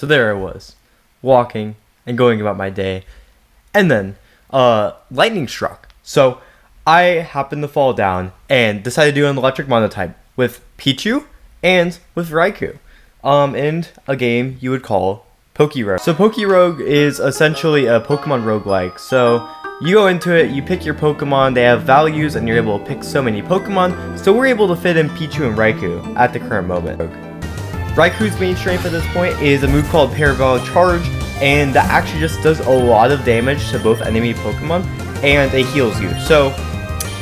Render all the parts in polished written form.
So there I was, walking and going about my day, and then lightning struck. So I happened to fall down and decided to do an electric monotype with Pichu and with Raikou in a game you would call PokéRogue. So PokéRogue is essentially a Pokemon roguelike. So you go into it, you pick your Pokemon, they have values, and you're able to pick so many Pokemon. So we're able to fit in Pichu and Raikou at the current moment. Raikou's main strength at this point is a move called PokéRogue Charge, and that actually just does a lot of damage to both enemy Pokemon, and it heals you. So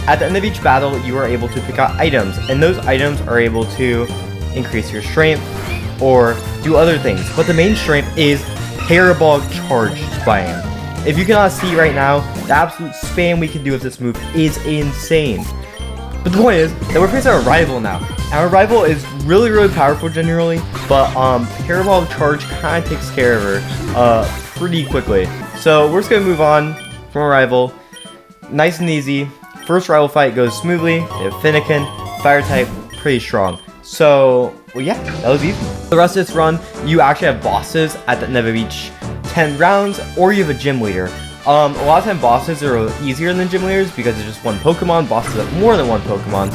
at the end of each battle, you are able to pick out items, and those items are able to increase your strength or do other things. But the main strength is PokéRogue Charge spam. If you cannot see right now, the absolute spam we can do with this move is insane. But the point is that we're facing our rival now. Our rival is really powerful generally, but PokéRogue Charge kind of takes care of her pretty quickly. So we're just going to move on from our rival. Nice and easy. First rival fight goes smoothly. They have Finnegan, fire type, pretty strong. So, well, yeah, that was easy. The rest of this run, you actually have bosses at the end of each 10 rounds, or you have a gym leader. A lot of time bosses are easier than gym leaders because it's just one Pokemon. Bosses have more than one Pokemon.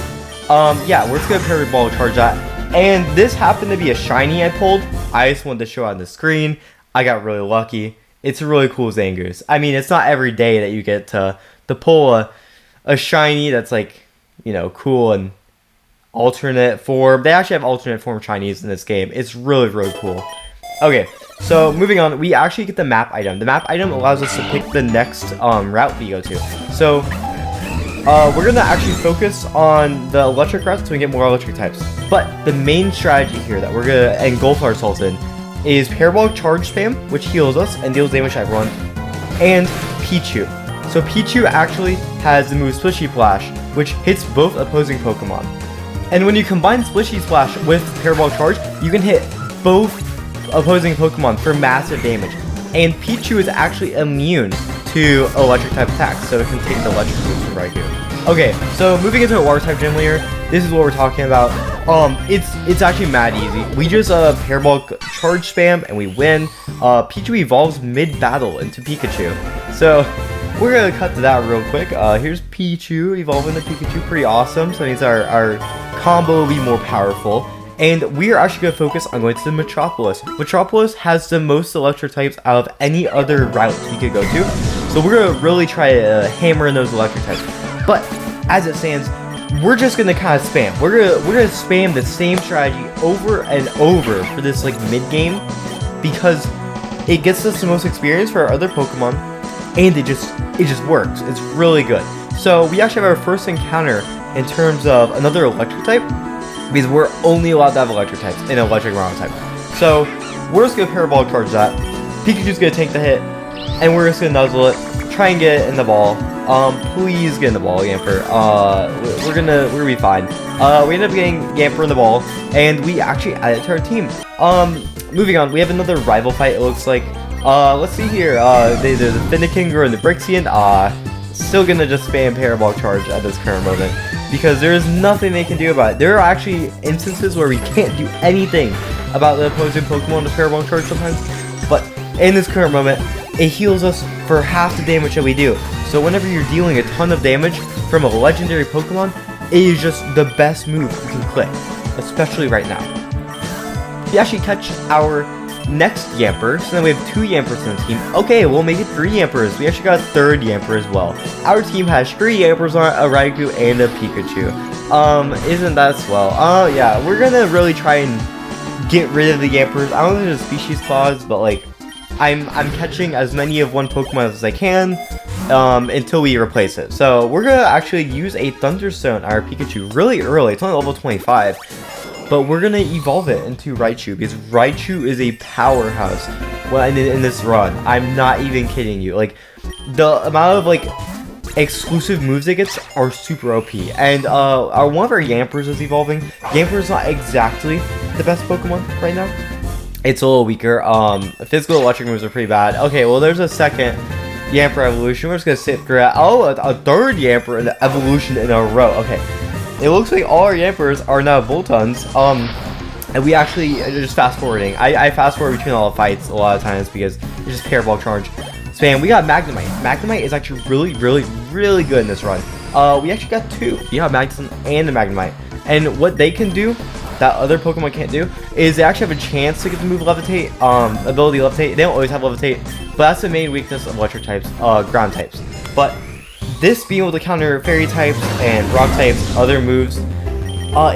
Yeah, we're just gonna PokéRogue Charge that. And this happened to be a shiny I pulled. I just wanted to show on the screen. I got really lucky. It's a really cool Zangoose. I mean, it's not every day that you get to pull a shiny that's like, you know, cool and alternate form. They actually have alternate form shinies in this game. It's really cool. Okay, so moving on, we actually get the map item. The map item allows us to pick the next route we go to. So we're gonna actually focus on the electric routes so we get more electric types. But the main strategy here that we're gonna engulf ourselves in is PokéRogue Charge spam, which heals us and deals damage to everyone, and Pichu. So Pichu actually has the move Splishy Splash, which hits both opposing Pokemon. And when you combine Splishy Splash with PokéRogue Charge, you can hit both opposing Pokemon for massive damage. And Pichu is actually immune to electric type attacks, so it can take the electric moves from Raikou. Okay, so moving into a water type gym leader, this is what we're talking about. It's actually mad easy. We just PokéRogue Charge spam and we win. Pichu evolves mid-battle into Pikachu. So we're gonna cut to that real quick. Here's Pichu evolving to Pikachu, pretty awesome. So that means our combo will be more powerful. And we are actually going to focus on going to the Metropolis. Metropolis has the most electric types out of any other route you could go to. So we're going to really try to hammer in those electric types. But as it stands, we're just going to kind of spam. We're going to spam the same strategy over and over for this like mid-game, because it gets us the most experience for our other Pokemon, and it just works. It's really good. So we actually have our first encounter in terms of another electric type, because we're only allowed to have electric types in an electric round type. So we're just gonna PokéRogue Charge that. Pikachu's gonna take the hit, and we're just gonna nuzzle it, try and get it in the ball. Please get in the ball, Yamper. We're gonna be fine. We end up getting Yamper in the ball, and we actually add it to our team. Moving on, we have another rival fight. It looks like. Let's see here. There's the Finnegan and the Brixian. Still gonna just spam PokéRogue Charge at this current moment, because there is nothing they can do about it. There are actually instances where we can't do anything about the opposing Pokemon to PokéRogue Charge sometimes, but in this current moment, it heals us for half the damage that we do. So whenever you're dealing a ton of damage from a legendary Pokemon, it is just the best move you can click, especially right now. We actually catch our next Yamper, so then we have 2 Yampers in the team. Okay, we'll make it 3 Yampers. We actually got a 3rd Yamper as well. Our team has 3 Yampers on it, a Raikou and a Pikachu. Isn't that swell? Yeah, we're gonna really try and get rid of the Yampers. I don't know if there's species clause, but like, I'm catching as many of one Pokemon as I can until we replace it. So we're gonna actually use a Thunderstone on our Pikachu really early. It's only level 25. But we're gonna evolve it into Raichu, because Raichu is a powerhouse in this run. I'm not even kidding you. Like, the amount of like exclusive moves it gets are super OP. And one of our Yampers is evolving. Yamper is not exactly the best Pokemon right now. It's a little weaker. Physical electric moves are pretty bad. Okay, well there's a second Yamper evolution. We're just gonna sit through it. Oh, a 3rd Yamper in the evolution in a row. Okay. It looks like all our Yampers are now Voltons, And we actually, just fast forwarding, I fast forward between all the fights a lot of times because it's just parabolic charge spam. We got Magnemite. Magnemite is actually really good in this run. We actually got two. You have Magnemite and the Magnemite. And what they can do that other Pokemon can't do is they actually have a chance to get the move Levitate, ability Levitate. They don't always have Levitate, but that's the main weakness of electric types, ground types. But this being able to counter fairy types and rock types, other moves,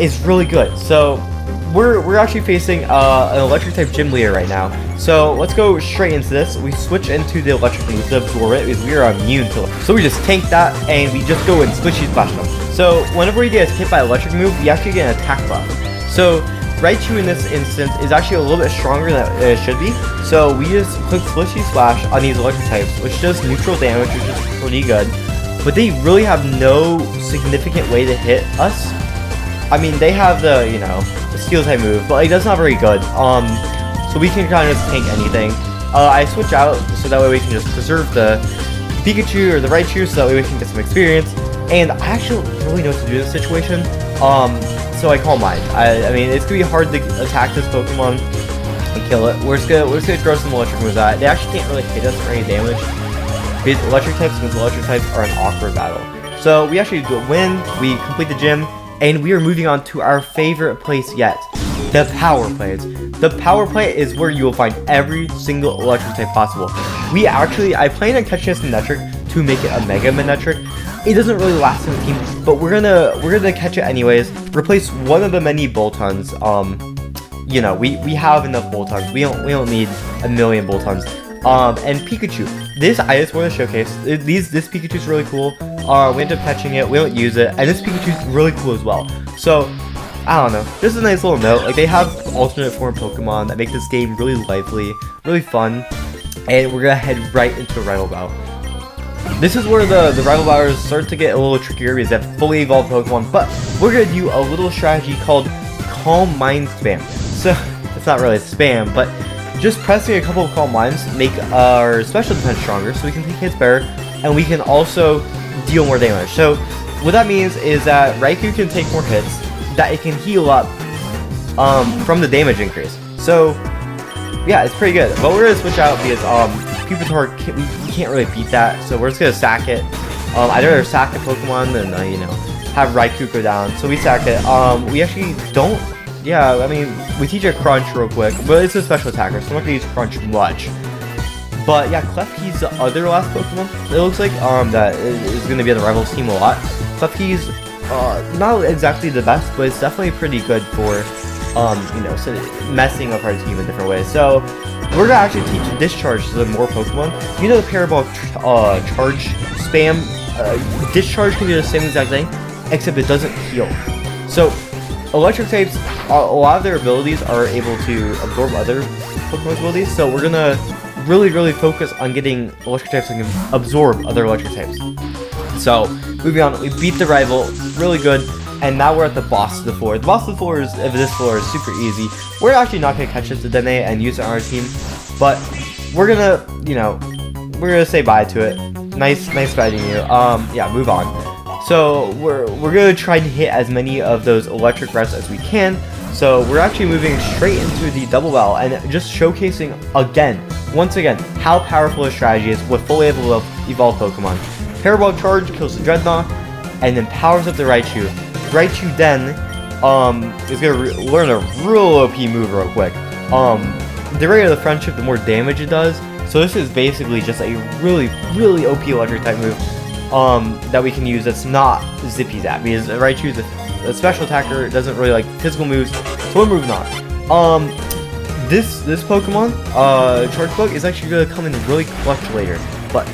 is really good. So we're actually facing an electric type gym leader right now. So let's go straight into this. We switch into the electric move to absorb it because we are immune to it. So we just tank that and we just go and squishy splash them. So whenever we get hit by electric move, we actually get an attack buff. So Raichu in this instance is actually a little bit stronger than it should be. So we just click squishy splash on these electric types, which does neutral damage, which is pretty good. But they really have no significant way to hit us. I mean, they have the, you know, the steel type move, but like that's not very good. So we can kind of just tank anything. I switch out so that way we can just preserve the Pikachu or the Raichu, so that way we can get some experience. And I actually don't really know what to do in this situation. So I Calm Mind. I mean, it's gonna be hard to attack this Pokemon and kill it. We're just gonna throw some electric moves at it. They actually can't really hit us for any damage. Because electric types against electric types are an awkward battle. So we actually win. We complete the gym. And we are moving on to our favorite place yet, the Power Plays. The Power Play is where you will find every single electric type possible. I plan on catching this Manectric to make it a Mega Manectric. It doesn't really last in the team, but we're gonna catch it anyways. Replace one of the many Boltons. You know, we have enough Boltons. We don't need a million Boltons. And Pikachu. I just want to showcase. This Pikachu's really cool. We end up catching it. We don't use it, and this Pikachu's really cool as well. So I don't know. Just a nice little note. Like they have alternate form Pokemon that make this game really lively, really fun. And we're gonna head right into a rival battle. This is where the rival battles start to get a little trickier because they have fully evolved Pokemon. But we're gonna do a little strategy called Calm Mind Spam. So it's not really spam, but just pressing a couple of Calm Minds make our special defense stronger, so we can take hits better, and we can also deal more damage. So what that means is that Raikou can take more hits, that it can heal up from the damage increase. So yeah, it's pretty good. But we're gonna switch out because Pupitar we can't really beat that, so we're just gonna sack it. I'd rather sack the Pokemon than you know, have Raikou go down. So we sack it. We actually don't. Yeah, I mean, we teach a Crunch real quick, but it's a special attacker, so I'm not gonna use Crunch much. But yeah, Klefki's the other last Pokemon. It looks like that is gonna be on the Rivals team a lot. Klefki's not exactly the best, but it's definitely pretty good for you know, so messing up our team in different ways. So we're gonna actually teach Discharge to more Pokemon. You know the Parabolic charge spam. Discharge can do the same exact thing, except it doesn't heal. So electric types, a lot of their abilities are able to absorb other Pokemon's abilities, so we're gonna really focus on getting electric types that can absorb other electric types. So moving on, we beat the rival really good, and now we're at the boss of the floor. The boss of this floor is super easy. We're actually not gonna catch this to Dene and use it on our team, but we're gonna, you know, we're gonna say bye to it. Nice fighting you. Yeah, move on. So we're gonna try to hit as many of those electric reps as we can. So we're actually moving straight into the double battle and just showcasing once again, how powerful the strategy is with fully evolved Pokemon. Parabolic Charge kills the Dreadnought and then powers up the Raichu. Raichu then is gonna learn a real OP move real quick. The greater the friendship, the more damage it does. So this is basically just a really OP electric type move that we can use that's not Zippy Zap, because Raichu is a special attacker, it doesn't really like physical moves, so we're moving on. This Pokemon, Charge Bug, is actually going to come in really clutch later, but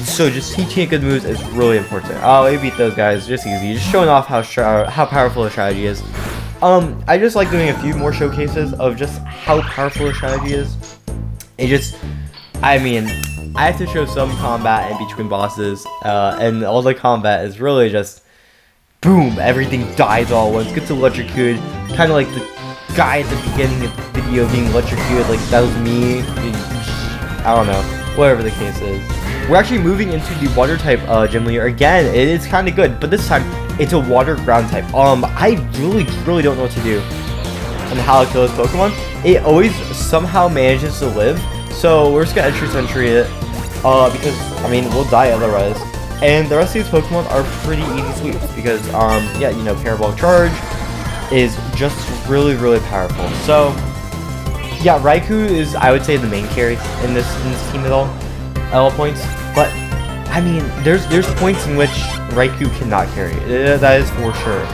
so just teaching it good moves is really important. We beat those guys, just easy, just showing off how powerful the strategy is. I just like doing a few more showcases of just how powerful the strategy is. I mean, I have to show some combat in between bosses, and all the combat is really just boom, everything dies all at once, gets electrocuted, kind of like the guy at the beginning of the video being electrocuted, like that was me. I don't know, whatever the case is. We're actually moving into the water type gym leader again. It is kind of good, but this time it's a water ground type. I really don't know what to do. and how to kill this Pokemon, it always somehow manages to live. So we're just gonna Entry Sentry it, because I mean we'll die otherwise. And the rest of these Pokemon are pretty easy sweeps because yeah, you know, Parabolic Charge is just really powerful. So yeah, Raikou is, I would say, the main carry in this team at all points. But I mean, there's points in which Raikou cannot carry. That is for sure.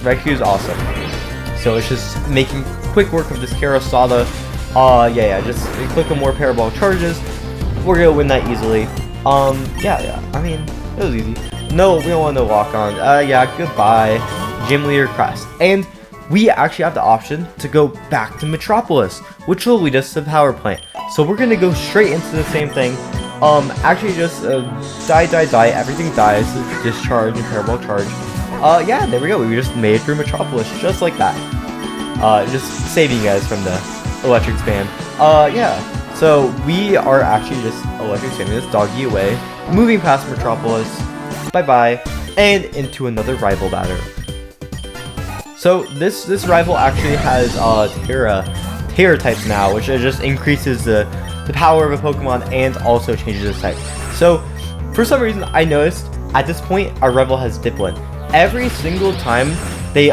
Raikou is awesome. So it's just making quick work of this Karasada. Yeah, just click on more Parabolic Charges. We're gonna win that easily. Yeah, I mean, it was easy. No, we don't want no lock on. Yeah, goodbye, Gym Leader Crest. And we actually have the option to go back to Metropolis, which will lead us to the power plant. So we're gonna go straight into the same thing. Actually just die, everything dies, discharge and Parabolic Charge. Yeah, there we go, we just made it through Metropolis, just like that. Just saving you guys from the electric spam. Yeah, so we are actually just electric spamming this doggy away, moving past Metropolis, bye-bye, and into another rival batter. So this rival actually has Terra types now, which just increases the power of a Pokemon and also changes its type. So for some reason I noticed at this point our rival has Dipplin. Every single time they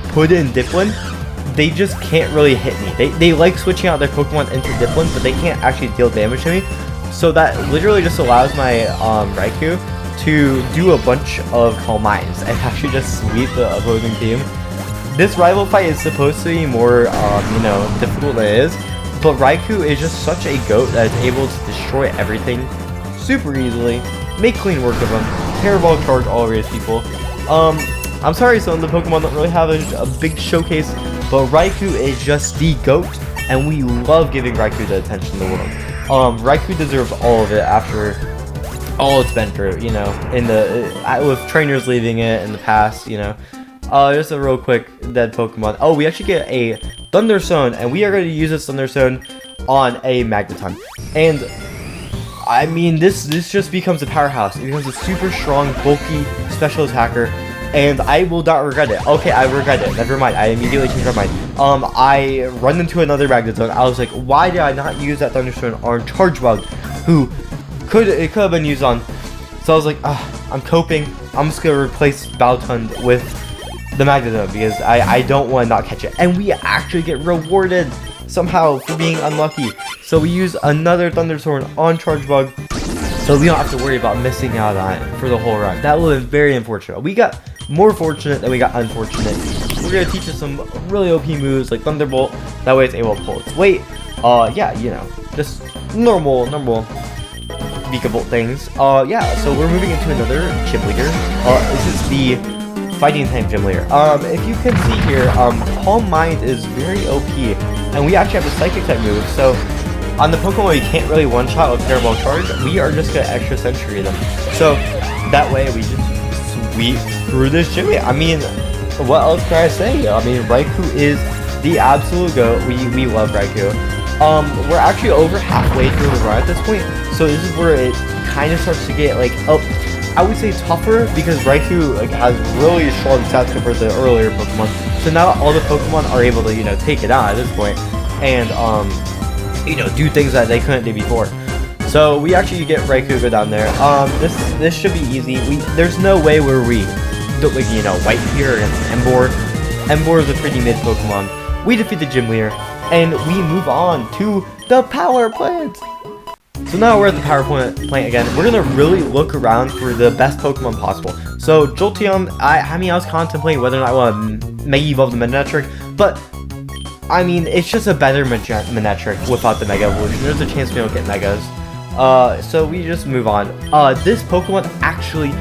put in Dipplin, they just can't really hit me. They like switching out their Pokemon into Dipplin, but they can't actually deal damage to me. So that literally just allows my Raikou to do a bunch of Calm Minds and actually just sweep the opposing team. This rival fight is supposed to be more, you know, difficult than it is, but Raikou is just such a goat that is able to destroy everything super easily, make clean work of them, Parabolic Charge all over his people. I'm sorry some of the Pokemon don't really have a big showcase, but Raikou is just the GOAT, and we love giving Raikou the attention in the world. Raikou deserves all of it after all it's been through, you know, with trainers leaving it in the past, you know. Just a real quick dead Pokemon. Oh, we actually get a Thunderstone, and we are going to use this Thunderstone on a Magneton. And I mean, this just becomes a powerhouse. It becomes a super strong, bulky special attacker, and I will not regret it. Okay, I regret it. Never mind. I immediately changed my mind. I run into another Magneton. I was like, why did I not use that Thunderstone on Chargebug, who it could have been used on? So I was like, I'm coping. I'm just gonna replace Baltund with the Magneton because I don't want to not catch it. And we actually get rewarded somehow for being unlucky. So we use another Thunderstorm on Chargebug, so we don't have to worry about missing out on it for the whole run. That would have been very unfortunate. We got more fortunate than we got unfortunate. We're going to teach us some really OP moves like Thunderbolt. That way it's able to pull its weight. Yeah, you know, just normal Vikavolt things. Yeah, so we're moving into another Gym Leader. This is the Fighting type Gym Leader. If you can see here, Calm Mind is very OP, and we actually have a Psychic type move. So on the Pokemon you can't really one-shot with Parabolic Charge, we are just gonna Extra Sentry them. So that way we just sweep through this Gym Leader. I mean, what else can I say? I mean, Raikou is the absolute GOAT. We love Raikou. We're actually over halfway through the run at this point, so this is where it kind of starts to get like I would say tougher, because Raikou has really strong stats compared to earlier Pokemon. So now all the Pokemon are able to, you know, take it out at this point and you know, do things that they couldn't do before. So we actually get Raikou go down there. This should be easy. There's no way where we don't, like, you know, White here against Emboar. Emboar is a pretty mid Pokemon. We defeat the Gym Leader and we move on to the Power Plant. So now we're at the Power Plant again. We're gonna really look around for the best Pokemon possible. So Jolteon, I mean, I was contemplating whether or not I want to Mega Evolve the Manectric, but I mean, it's just a better Manectric without the Mega Evolution. There's a chance we don't get Megas. So we just move on. This Pokemon actually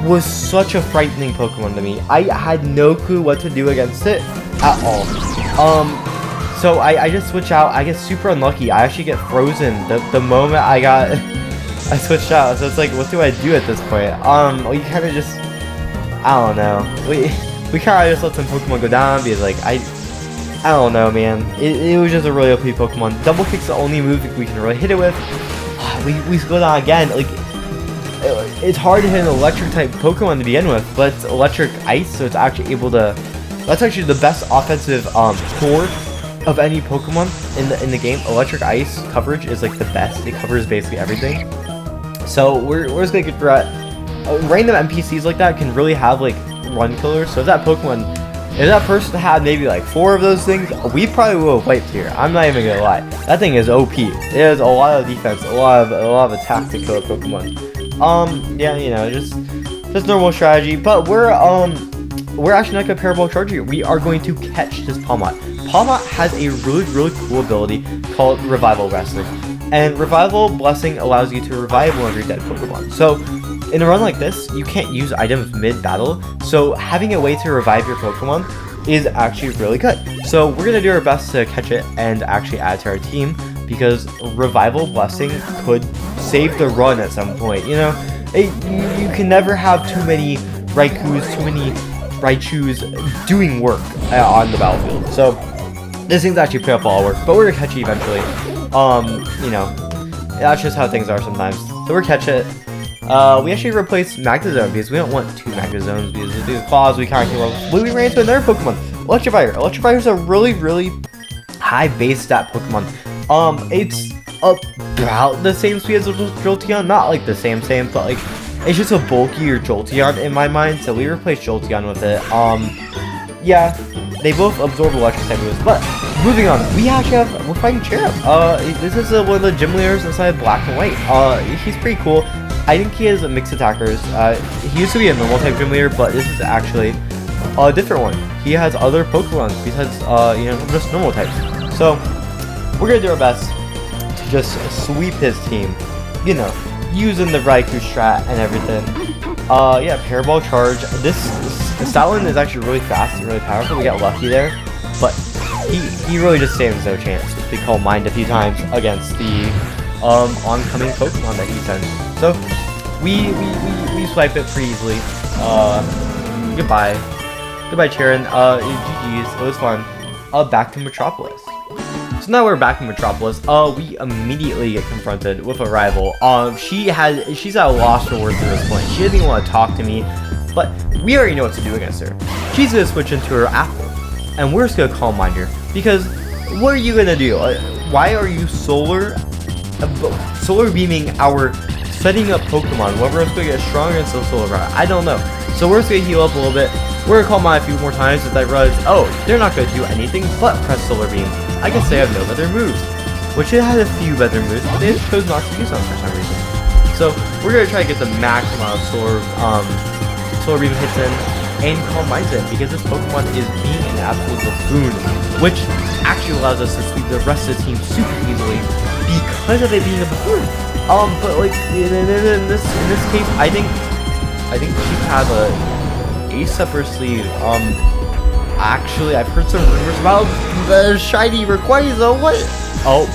was such a frightening Pokemon to me. I had no clue what to do against it at all. So I just switch out. I get super unlucky. I actually get frozen the moment I switched out. So it's like, what do I do at this point? We kind of just, I don't know. We kind of just let some Pokemon go down because, like, I don't know, man. It was just a really OP Pokemon. Double Kick's the only move we can really hit it with. We go down again. Like, it's hard to hit an electric type Pokemon to begin with, but it's electric ice, so it's actually able to That's actually the best offensive core of any Pokemon in the game. Electric Ice coverage is like the best. It covers basically everything. So we're just gonna get that. Random NPCs like that can really have like run killers. So if that person had maybe like 4 of those things, we probably would have wiped here. I'm not even gonna lie. That thing is OP. It has a lot of defense, a lot of attack to kill a Pokemon. Yeah, you know, just normal strategy. But we're actually not gonna Parabolic Charge here. We are going to catch this Palmot. Palmot has a really cool ability called Revival Wrestling. And Revival Blessing allows you to revive one of your dead Pokemon. So in a run like this, you can't use items mid-battle, so having a way to revive your Pokemon is actually really good. So we're going to do our best to catch it and actually add to our team, because Revival Blessing could save the run at some point. You know, you can never have too many Raikus, too many Raichus doing work on the battlefield. So this thing's actually pretty up all work, but we're going to catch it eventually. You know, that's just how things are sometimes. So we're catch it. We actually replaced Magnezone because we don't want 2 Magnezones, because with these claws we kind of came up. We ran into another Pokemon, Electivire. Electivire is a really high base stat Pokemon. It's about the same speed as Jolteon, not like the same, but like it's just a bulkier Jolteon in my mind. So we replaced Jolteon with it. Yeah, they both absorb electric type moves. But moving on, we're fighting Cherub. This is one of the gym leaders inside Black and White. He's pretty cool. I think he has mixed attackers. He used to be a normal type gym leader, but this is actually a different one. He has other Pokemon besides, you know, just normal types. So we're gonna do our best to just sweep his team. You know, using the Raikou strat and everything. Yeah, Parabolic Charge. This Stoutland is actually really fast and really powerful. We got lucky there, but he really just stands no chance. We Calm Mind a few times against the oncoming Pokemon that he sends. So we swipe it pretty easily. Goodbye Charon. GG's. It was fun. Back to Metropolis. So now we're back in Metropolis. We immediately get confronted with a rival. She's at a loss for words at this point. She doesn't even want to talk to me, but we already know what to do against her. She's gonna switch into her Apple, and we're just gonna Calm Mind her, because what are you gonna do? Why are you solar beaming our setting up Pokemon? Whether it's gonna get stronger and solar power, I don't know. So we're just gonna heal up a little bit. We're gonna Calm Mind a few more times as I realize, oh, they're not gonna do anything but press Solar Beam. I guess they have no better moves, which it had a few better moves, but they just chose not to use them for some reason. So we're gonna try to get the max amount of Solar Beam hits in and Calm Minds in, because this Pokemon is being an absolute buffoon, which actually allows us to sweep the rest of the team super easily because of it being a buffoon. But like in this case, I think she has a ace up her sleeve. Actually, I've heard some rumors about the shiny Rayquaza. What? Oh,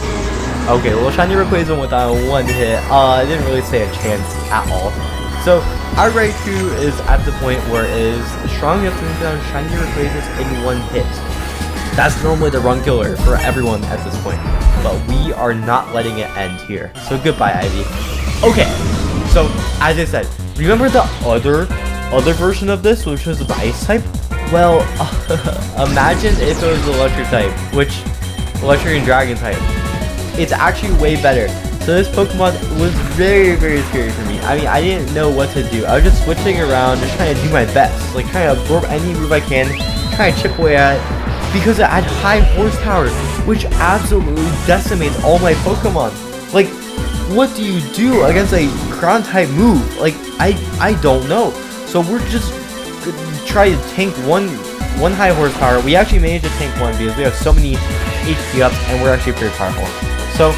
okay. Well, shiny Rayquaza with that 1 hit. I didn't really say a chance at all. So our Raikou is at the point where it is strong enough to take down shiny Rayquazas in 1 hit. That's normally the run killer for everyone at this point, but we are not letting it end here. So goodbye, Ivy. Okay. So as I said, remember the other version of this, which was the Ice type? Well, imagine if it was the Electric type, which Electric and Dragon type. It's actually way better. So this Pokemon was very scary for me. I mean, I didn't know what to do. I was just switching around, just trying to do my best, like trying to absorb any move I can, trying to chip away at it, because it had high horsepower, which absolutely decimates all my Pokemon. Like, what do you do against a ground type move? Like, I don't know. So we're just try to tank one high horsepower. We actually managed to tank 1 because we have so many HP ups and we're actually pretty powerful. So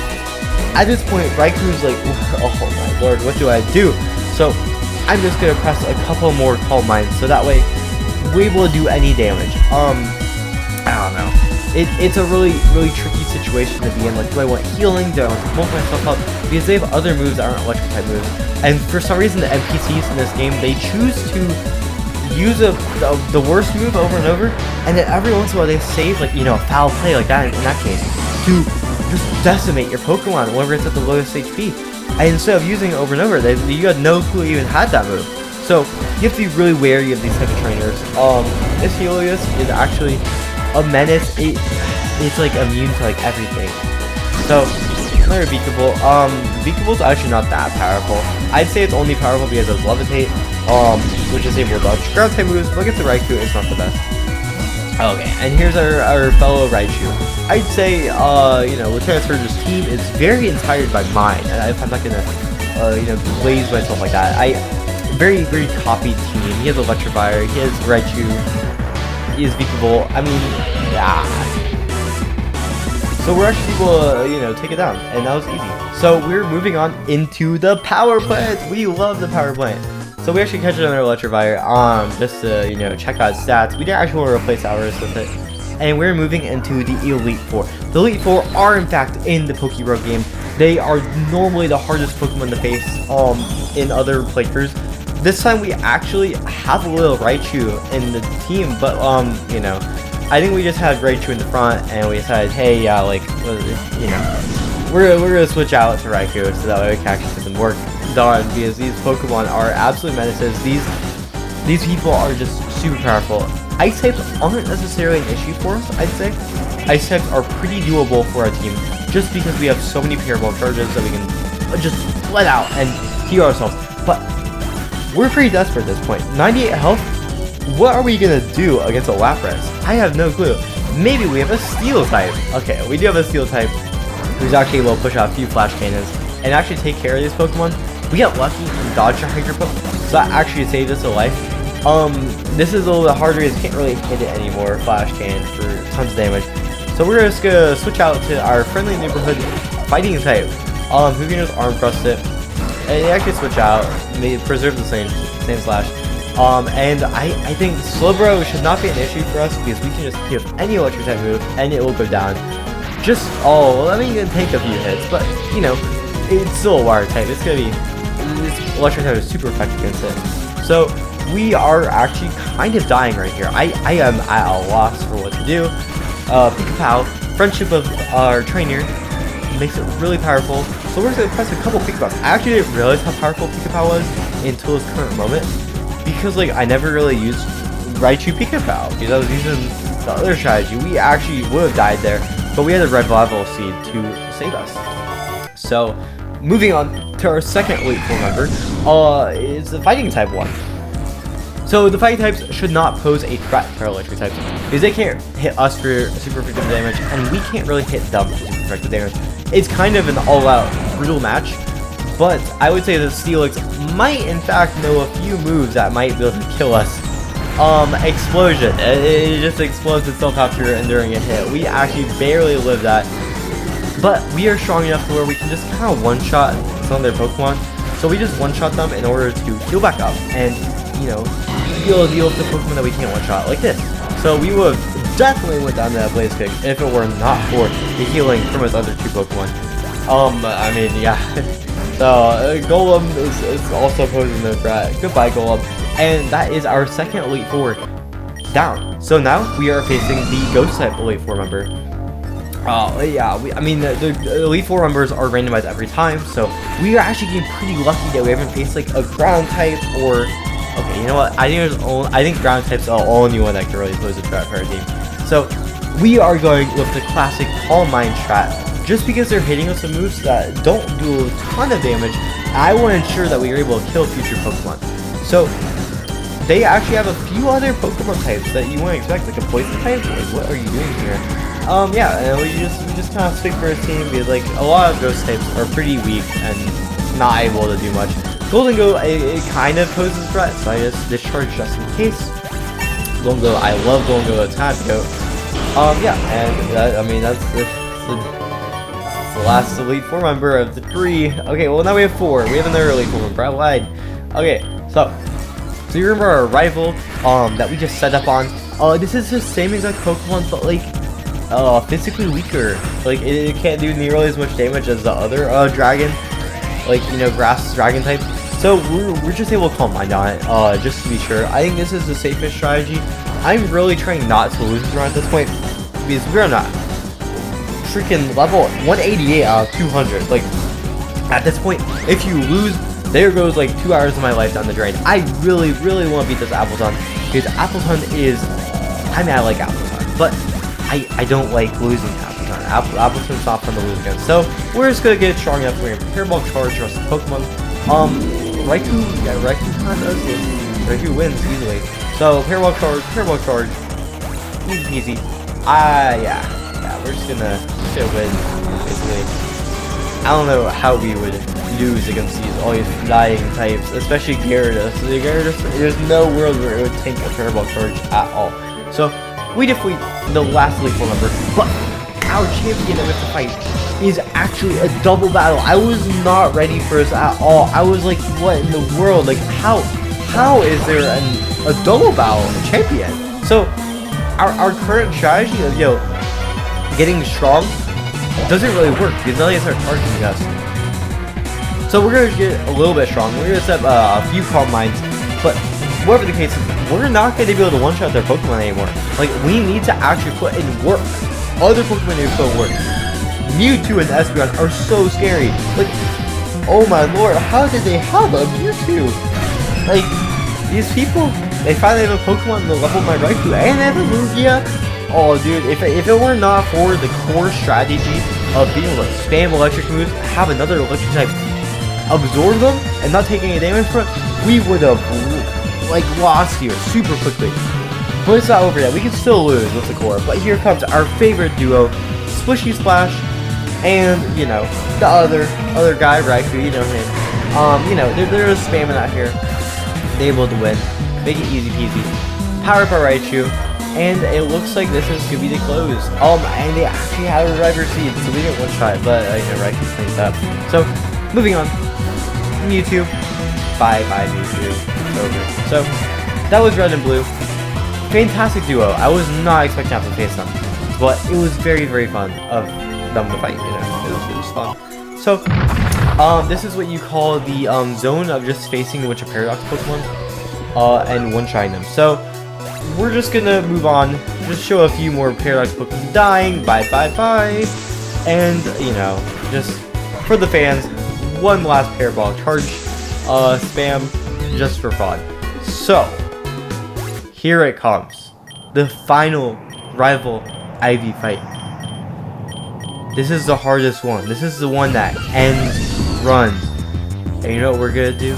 at this point, Raikou's like, oh my lord, what do I do? So I'm just gonna press a couple more Calm Minds so that way we're able to do any damage. I don't know. It's a really tricky situation to be in. Like, do I want healing? Do I want to bulk myself up? Because they have other moves that aren't electric type moves. And for some reason, the NPCs in this game, they choose to use the worst move over and over, and then every once in a while they save, like, you know, a foul play like that in that case to just decimate your Pokemon whenever it's at the lowest HP. And instead of using it over and over, you had no clue you even had that move. So So you have to be really wary of these type of trainers. This Helios is actually a menace. It's like immune to like everything. So another beakable. Beakable's actually not that powerful. I'd say it's only powerful because of Levitate, which is able to dodge ground type moves, but against the Raikou, it's not the best. Okay, and here's our fellow Raichu. I'd say, Lieutenant Surge's team is very inspired by mine, and if I'm not gonna, blaze myself like that, very, very copied team. He has Electrovire, he has Raichu, he has Beakable. I mean, yeah. So we're actually able to, take it down, and that was easy. So we're moving on into the power plant. We love the power plant. So we actually catch another Electrovire, just to, check out stats. We didn't actually want to replace ours with it. And we're moving into the Elite Four. The Elite Four are in fact in the PokéRogue game. They are normally the hardest Pokemon to face, in other playthroughs. This time we actually have a little Raichu in the team, but, I think we just had Raichu in the front, and we decided, hey, yeah, we're gonna switch out to Raikou so that way we can actually get some work done, because these Pokemon are absolute menaces. These people are just super powerful. Ice types aren't necessarily an issue for us, I'd say. Ice types are pretty doable for our team, just because we have so many parabolic charges that we can just let out and heal ourselves. But we're pretty desperate at this point. 98 health? What are we gonna do against a Lapras? I have no clue. Maybe we have a Steel type. Okay, we do have a Steel type who's actually able to push out a few Flash Cannons and actually take care of these Pokemon. We got lucky and dodged a Hydro Pump, so that actually saved us a life. This is a little bit harder because can't really hit it anymore, Flash Cannon, for tons of damage. So we're just gonna switch out to our friendly neighborhood Fighting type, who can just Arm Thrust it. And actually switch out, preserve the same slash. And I think Slowbro should not be an issue for us because we can just give any electric type move and it will go down. I mean, you can take a few hits, but it's still a water type. It's gonna be, this electric type is super effective against it. So we are actually kind of dying right here. I am at a loss for what to do. Pikapow, friendship of our trainer, makes it really powerful. So we're gonna press a couple Pikapows. I actually didn't realize how powerful Pikapow was until this current moment, because I never really used Raichu Pikapow because I was using the other strategy. We actually would have died there, but we had a red Revival Seed to save us. So moving on to our second Elite Four member, is the Fighting type one. So the Fighting types should not pose a threat to our electric types because they can't hit us for super effective damage, and we can't really hit them for super effective damage. It's kind of an all-out brutal match, but I would say that Steelix might in fact know a few moves that might be able to kill us. Explosion. It just explodes itself after enduring a hit. We actually barely live that, but we are strong enough to where we can just kind of one-shot some of their Pokemon. So we just one-shot them in order to heal back up and, deal with the Pokemon that we can't one-shot, like this. So we would have definitely went down to that Blaze Kick if it were not for the healing from his other two Pokemon. I mean, yeah. So Golem is also posing no threat. Goodbye, Golem. And that is our second Elite Four down. So now we are facing the Ghost type Elite Four member. Yeah, the Elite Four members are randomized every time, so we are actually getting pretty lucky that we haven't faced a ground type or. Okay, you know what? I think ground type's the only one that can really pose a threat for our team. So we are going with the classic Calm Mind strat, just because they're hitting us with moves that don't do a ton of damage. I want to ensure that we are able to kill future Pokemon. So they actually have a few other Pokemon types that you wouldn't expect, like a Poison type. What are you doing here? Yeah, and we just kind of stick for a team because a lot of Ghost types are pretty weak and not able to do much. Golden Go, it kind of poses a threat, so I just discharge just in case. Golden Go, I love Golden Go, it's kind of go. Yeah, and that's the last Elite Four member of the 3. Okay, well now we have 4. We have another Elite Four member, I lied. Okay, so you remember our rival, that we just set up on. This is the same exact Pokemon, but physically weaker. It can't do nearly as much damage as the other dragon. Grass dragon type. So we're just able to Calm Mind on it, just to be sure. I think this is the safest strategy. I'm really trying not to lose this round at this point, because we're not freaking level 188 out of 200. At this point, if you lose there goes like 2 hours of my life down the drain. I really want to beat this Appleton, because Appleton is, I mean, I like Appleton, but I don't like losing to Appleton. Appleton's not fun to lose against. So we're just gonna get strong enough. We're gonna PokéRogue charge the rest of the Pokemon. Raikou kind of does this. Raikou wins easily. So PokéRogue charge, easy peasy. Yeah, we're just gonna win basically. I don't know how we would lose against all these flying types, especially Gyarados. There's no world where it would take a PokéRogue charge at all. So we defeat the last lethal number, but our champion of the fight is actually a double battle. I was not ready for this at all. I was like, what in the world? Like, how is there a double battle champion? So our current strategy of getting strong doesn't really work because now they start targeting us. So we're gonna get a little bit strong. We're gonna set up a few Calm Minds, but whatever the case is, we're not gonna be able to one-shot their Pokemon anymore. Like, we need to actually put in work. Other Pokemon need to put in work. Mewtwo and Espeon are so scary. Like, oh my lord, how did they have a Mewtwo? Like, these people, they finally have a Pokemon to level my Raikou, and they have a Lugia. Oh dude, if it were not for the core strategy of being able to spam electric moves, have another electric type absorb them, and not take any damage from it, we would have like lost here super quickly. But it's not over yet. We can still lose with the core. But here comes our favorite duo, Splishy Splash, and the other guy, Raikou. You know him. They're just spamming out here. They're able to win. Make it easy peasy. Power up our Raichu, and it looks like this is gonna be the close. And they actually had a Reviver Seed, so we didn't one shot. But Raikou cleans up. So moving on. Mewtwo. Bye Mewtwo. It's over. So that was red and blue. Fantastic duo. I was not expecting to have to face them, but it was very fun of them to fight. It was fun. So this is what you call the zone of just facing a bunch of Paradox Pokemon and one-shotting them. So we're just gonna move on, just show a few more Paradox Pokemon dying. Bye, and just for the fans, one last PokéRogue charge spam just for fun. So here it comes, the final rival Ivy fight. This is the hardest one. This is the one that ends runs. And you know what we're gonna do?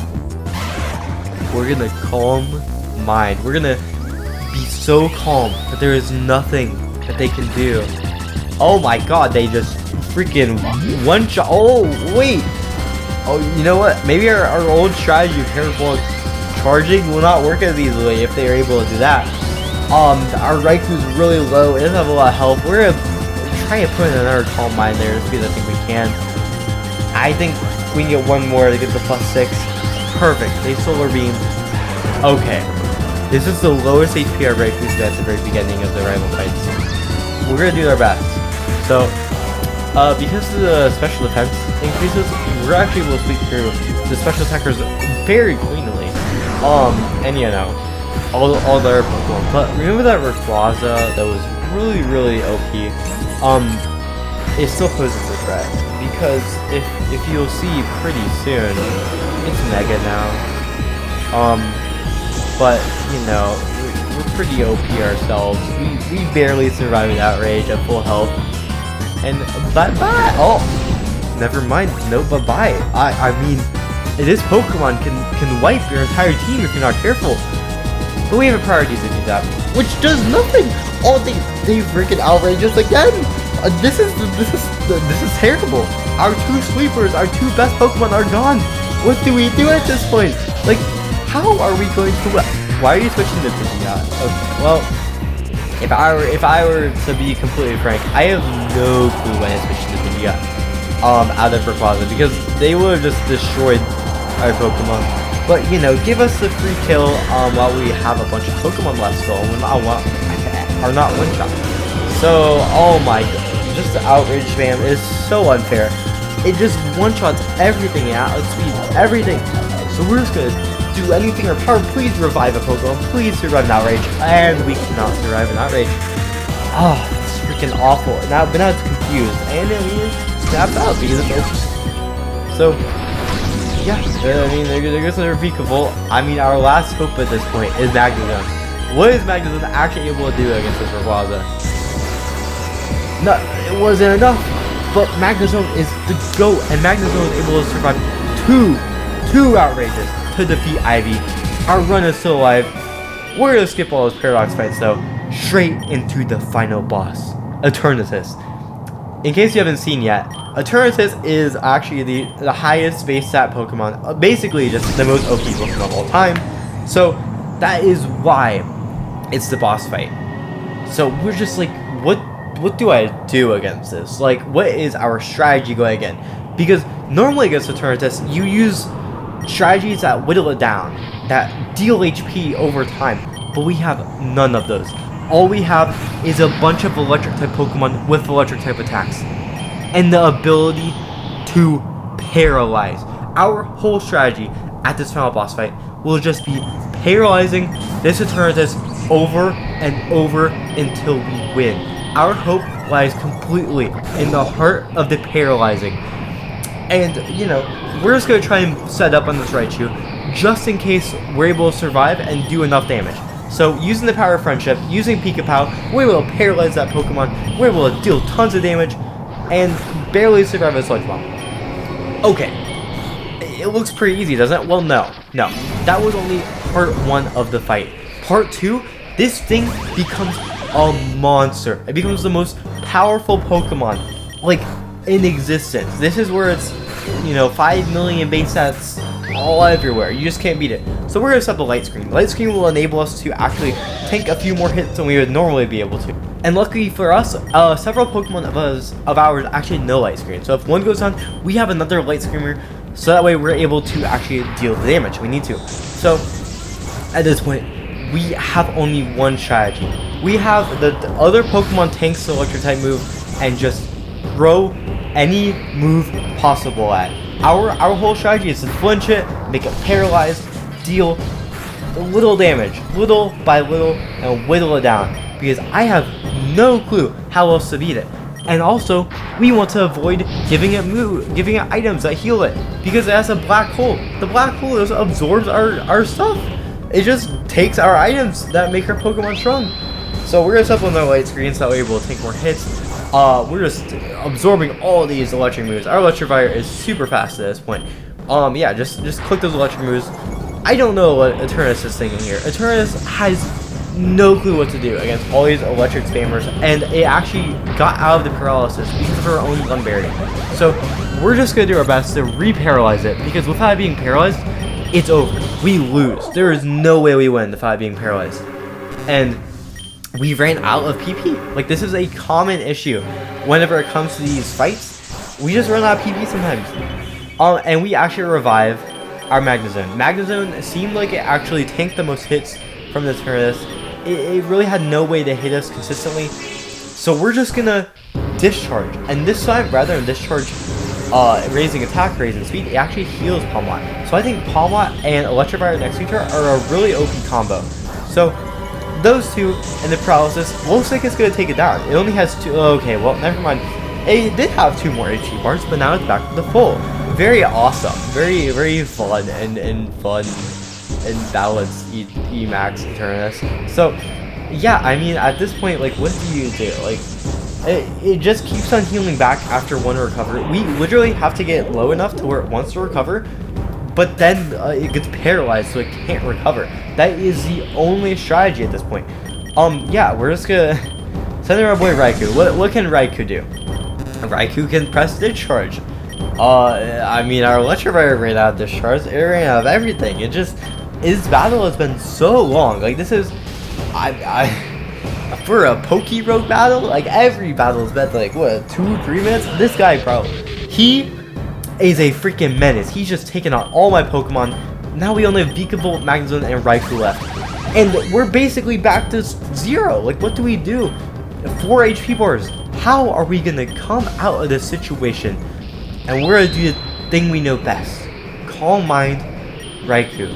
We're gonna calm mind. We're gonna be so calm that there is nothing that they can do. Oh my god, they just freaking one shot. Oh wait. Oh, you know what? Maybe our old strategy of PokéRogue charging will not work as easily if they are able to do that. Our Raikou's really low. It doesn't have a lot of health. We're gonna try to put in another Calm Mind there because I think we can. I think we can get one more to get the +6. Perfect. They Solar Beam. Okay. This is the lowest HP our Raikou's got at the very beginning of the rival fights. We're gonna do our best. So, because of the special defense increases, we're actually able to sweep through the special attackers very cleanly. And all the other Pokemon. But remember that Rayquaza that was really OP? It still poses a threat because if you'll see pretty soon, it's Mega now. But we're pretty OP ourselves. We barely survived an outrage at full health. And bye-bye. Oh, never mind. No bye-bye. I mean, this Pokemon can wipe your entire team if you're not careful. But we have a priority to do that, which does nothing. Oh, they freaking outrage us again. This is terrible. Our two sweepers, our two best Pokemon are gone. What do we do at this point? Like, how are we going to? Why are you switching to Pidgeot? Okay, well, if I were to be completely frank, I have no clue why I switched to Pidgeot out of Rayquaza, because they would have just destroyed our Pokemon. But give us the free kill while we have a bunch of Pokemon left still, and are not one shot. So, oh my god, just the outrage spam is so unfair. It just one shots everything out, speeds everything. So we're just gonna do anything in our power. Please revive a Pokemon. Please survive an outrage, and we cannot survive an outrage. Oh, it's freaking awful. But now it's confused, and it snapped out because it's open. So yeah, I mean, they're just another Pokeball. I mean, our last hope at this point is Magnezone. What is Magnezone actually able to do against this Rayquaza? No, it wasn't enough. But Magnezone is the GOAT, and Magnezone is able to survive two outrages to defeat Ivy. Our run is still alive. We're gonna skip all those Paradox fights though, straight into the final boss, Eternatus. In case you haven't seen yet, Eternatus is actually the highest base stat Pokemon, basically just the most OP Pokemon of all time. So that is why it's the boss fight. So we're just like, what do I do against this? Like, what is our strategy going again? Because normally against Eternatus, you use strategies that whittle it down, that deal HP over time, but we have none of those. All we have is a bunch of electric type Pokemon with electric type attacks, and the ability to paralyze. Our whole strategy at this final boss fight will just be paralyzing this Eternatus over and over until we win. Our hope lies completely in the heart of the paralyzing. And, you know, we're just going to try and set up on this Raichu just in case we're able to survive and do enough damage. So, using the power of friendship, using Pika-Pow, we're able to paralyze that Pokemon, we're able to deal tons of damage, and barely survive a Sludge Bomb. Okay. It looks pretty easy, doesn't it? Well, no. No. That was only part 1 of the fight. Part 2, this thing becomes a monster. It becomes the most powerful Pokemon, like, in existence. This is where it's, you know, 5 million base stats all everywhere. You just can't beat it. So we're gonna set the Light Screen. The Light Screen will enable us to actually take a few more hits than we would normally be able to. And luckily for us, several Pokemon of ours actually know Light Screen. So if one goes down, we have another Light Screamer, so that way we're able to actually deal the damage we need to. So at this point, we have only one strategy. We have the other Pokemon tanks the electric type move and just throw any move possible at. Our whole strategy is to flinch it, make it paralyzed, deal little damage, little by little, and whittle it down. Because I have no clue how else to beat it. And also, we want to avoid giving it items that heal it, because it has a black hole. The black hole just absorbs our stuff. It just takes our items that make our Pokemon strong. So we're gonna set up on the Light Screen so that we're able to take more hits. We're just absorbing all these electric moves. Our Electrifier is super fast at this point. Yeah, just click those electric moves. I don't know what Eternatus is thinking here. Eternatus has no clue what to do against all these electric spammers, and it actually got out of the paralysis because of her own Gun Berry. So we're just gonna do our best to re-paralyze it, because without it being paralyzed, it's over. We lose. There is no way we win without being paralyzed. And we ran out of PP. Like, this is a common issue whenever it comes to these fights. We just run out of PP sometimes. And we actually revive our Magnezone. Magnezone seemed like it actually tanked the most hits from this Eternatus. It really had no way to hit us consistently. So we're just gonna discharge. And this time, rather than discharge raising attack, raising speed, it actually heals Palmot. So I think Palmot and Electrifier next to each other are a really OP combo. So those two and the paralysis looks like it's going to take it down. It only has 2. Okay, well, never mind. It did have 2 more HP bars, but now it's back to the full. Very awesome. Very, very fun and balanced Emax Eternatus. So, yeah, I mean, at this point, like, what do you do? Like, it just keeps on healing back after one recovery. We literally have to get low enough to where it wants to recover, but then it gets paralyzed, so it can't recover. That is the only strategy at this point. Yeah, we're just gonna send in our boy Raikou. What can Raikou do? Raikou can press discharge. I mean, our Electrifier ran out of discharge. It ran out of everything. It just, this battle has been so long. Like, this is, for a PokéRogue battle, like, every battle has been like, what, 2-3 minutes? This guy, bro, he is a freaking menace. He's just taken out all my Pokemon. Now we only have Vikavolt, Magnezone, and Raikou left. And we're basically back to 0. Like, what do we do? 4 HP bars. How are we gonna come out of this situation? And we're gonna do the thing we know best. Calm Mind Raikou.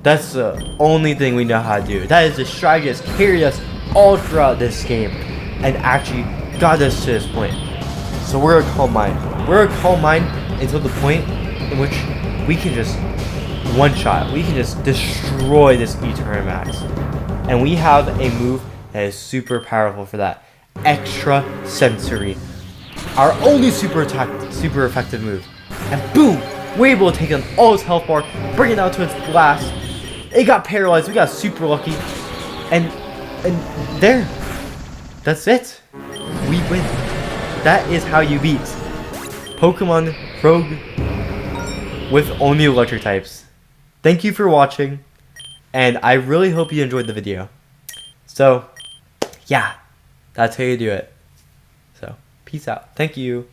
That's the only thing we know how to do. That is the strategy that's carried us all throughout this game and actually got us to this point. So we're gonna Calm Mind. We're gonna Calm Mind until the point in which we can just one-shot. We can just destroy this Eternax. And we have a move that is super powerful for that. Extra Sensory. Our only super effective move. And boom! We're able to take on all its health bar, bring it out to its blast. It got paralyzed. We got super lucky. And there. That's it. We win. That is how you beat Pokemon Rogue with only electric types. Thank you for watching, and I really hope you enjoyed the video. So, yeah, that's how you do it. So, peace out. Thank you.